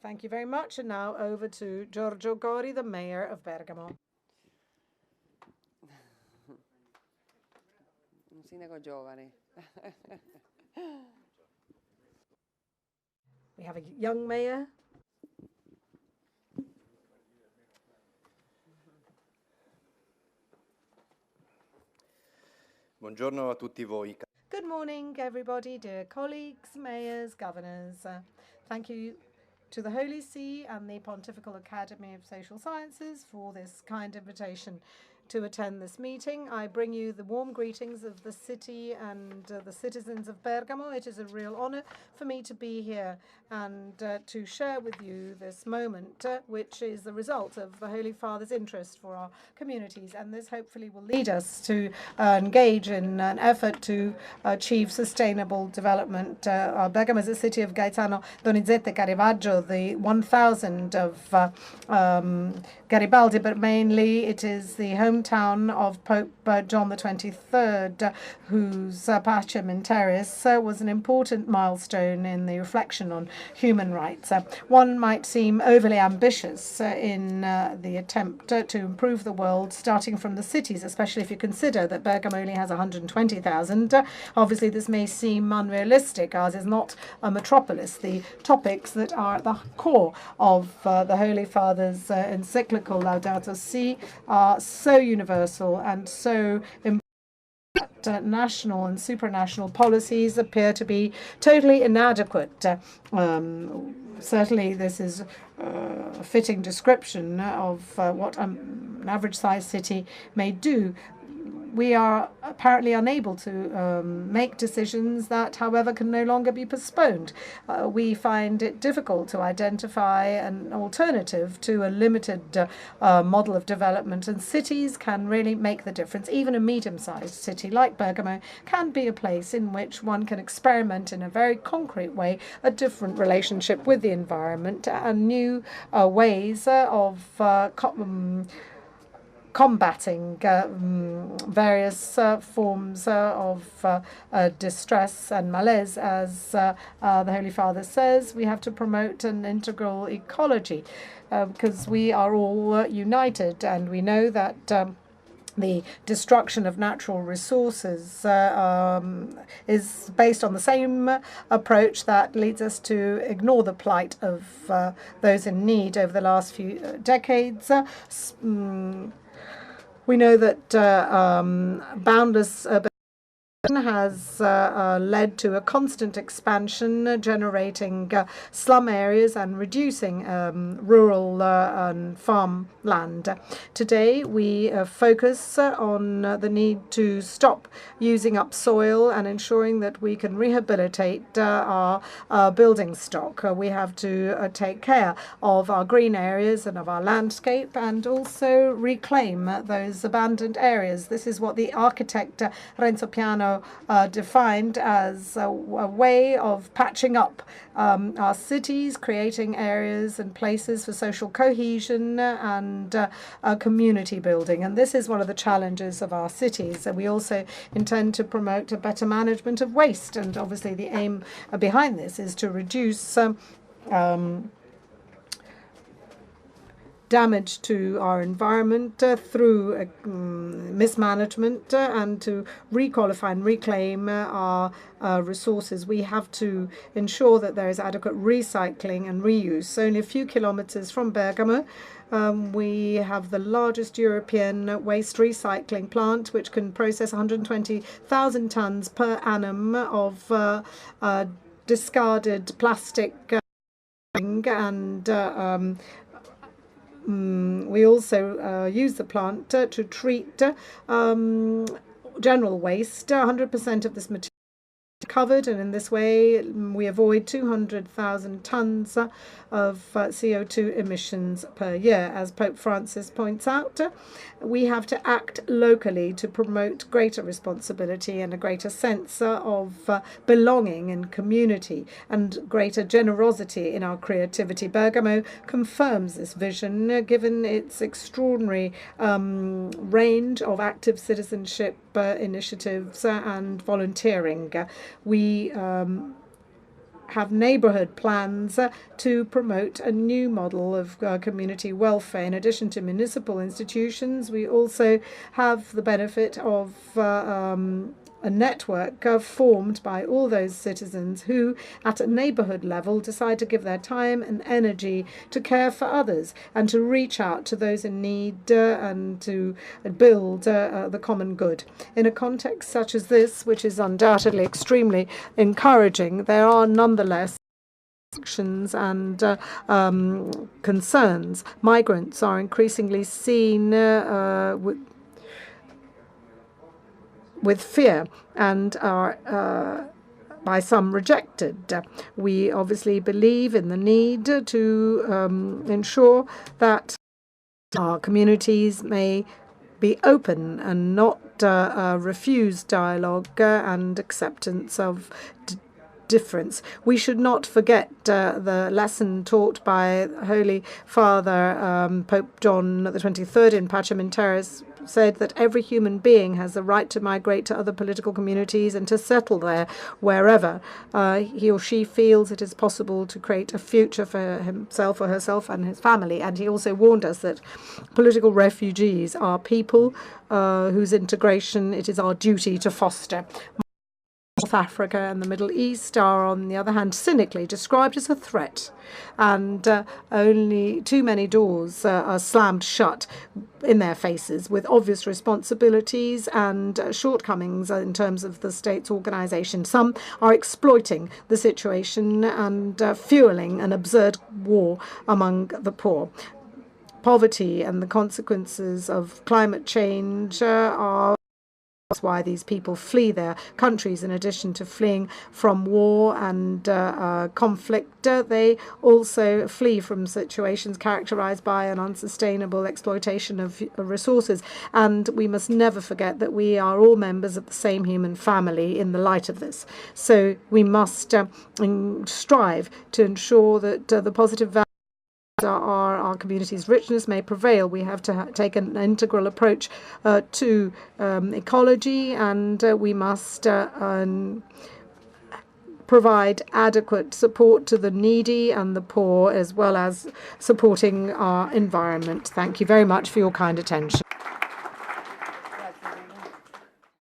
Thank you very much. And now over to Giorgio Gori, the mayor of Bergamo. Un sindaco giovane. We have a young mayor. Buongiorno a tutti voi. Good morning, everybody, dear colleagues, mayors, governors. Thank you to the Holy See and the Pontifical Academy of Social Sciences for this kind invitation to attend this meeting. I bring you the warm greetings of the city and the citizens of Bergamo. It is a real honor for me to be here and to share with you this moment, which is the result of the Holy Father's interest for our communities. And this hopefully will lead us to engage in an effort to achieve sustainable development. Bergamo is a city of Gaetano Donizetti Caravaggio, the 1000 of Garibaldi, but mainly it is the hometown of Pope John the 23rd, whose Pacem in Terris was an important milestone in the reflection on human rights. One might seem overly ambitious in the attempt to improve the world, starting from the cities, especially if you consider that Bergamo only has 120,000. Obviously, this may seem unrealistic. Ours is not a metropolis. The topics that are at the core of the Holy Father's encyclical Laudato Si are so universal and so important that national and supranational policies appear to be totally inadequate. Certainly, this is a fitting description of what an average-sized city may do. We are apparently unable to make decisions that, however, can no longer be postponed. We find it difficult to identify an alternative to a limited model of development, and cities can really make the difference. Even a medium-sized city like Bergamo can be a place in which one can experiment in a very concrete way a different relationship with the environment and new ways of combating various forms of distress and malaise. As the Holy Father says, we have to promote an integral ecology because we are all united, and we know that the destruction of natural resources is based on the same approach that leads us to ignore the plight of those in need over the last few decades. We know that boundless urban has led to a constant expansion, generating slum areas and reducing rural and farm land. Today, we focus on the need to stop using up soil and ensuring that we can rehabilitate our building stock. We have to take care of our green areas and of our landscape, and also reclaim those abandoned areas. This is what the architect Renzo Piano defined as a way of patching up our cities, creating areas and places for social cohesion and community building. And this is one of the challenges of our cities. And we also intend to promote a better management of waste. And obviously the aim behind this is to reduce damage to our environment through mismanagement and to requalify and reclaim our resources. We have to ensure that there is adequate recycling and reuse. Only a few kilometers from Bergamo, we have the largest European waste recycling plant, which can process 120,000 tons per annum of discarded plastic and we also use the plant to treat general waste. 100% of this material is covered, and in this way we avoid 200,000 tons of CO2 emissions per year. As Pope Francis points out, we have to act locally to promote greater responsibility and a greater sense of belonging and community and greater generosity in our creativity. Bergamo confirms this vision, given its extraordinary range of active citizenship initiatives and volunteering. We have neighborhood plans to promote a new model of community welfare. In addition to municipal institutions, we also have the benefit of a network formed by all those citizens who, at a neighborhood level, decide to give their time and energy to care for others and to reach out to those in need and to build the common good. In a context such as this, which is undoubtedly extremely encouraging, there are nonetheless actions and concerns. Migrants are increasingly seen with fear and are by some rejected. We obviously believe in the need to ensure that our communities may be open and not refuse dialogue and acceptance of difference. We should not forget the lesson taught by Holy Father Pope John the 23rd in Pacem in Terris, said that every human being has the right to migrate to other political communities and to settle there wherever he or she feels it is possible to create a future for himself or herself and his family. And he also warned us that political refugees are people whose integration it is our duty to foster. North Africa and the Middle East are, on the other hand, cynically described as a threat, and only too many doors are slammed shut in their faces, with obvious responsibilities and shortcomings in terms of the state's organization. Some are exploiting the situation and fueling an absurd war among the poor. Poverty and the consequences of climate change are why these people flee their countries. In addition to fleeing from war and conflict, they also flee from situations characterized by an unsustainable exploitation of resources. And we must never forget that we are all members of the same human family in the light of this. So we must strive to ensure that the positive values our community's richness may prevail. We have to take an integral approach to ecology, and we must provide adequate support to the needy and the poor, as well as supporting our environment. Thank you very much for your kind attention.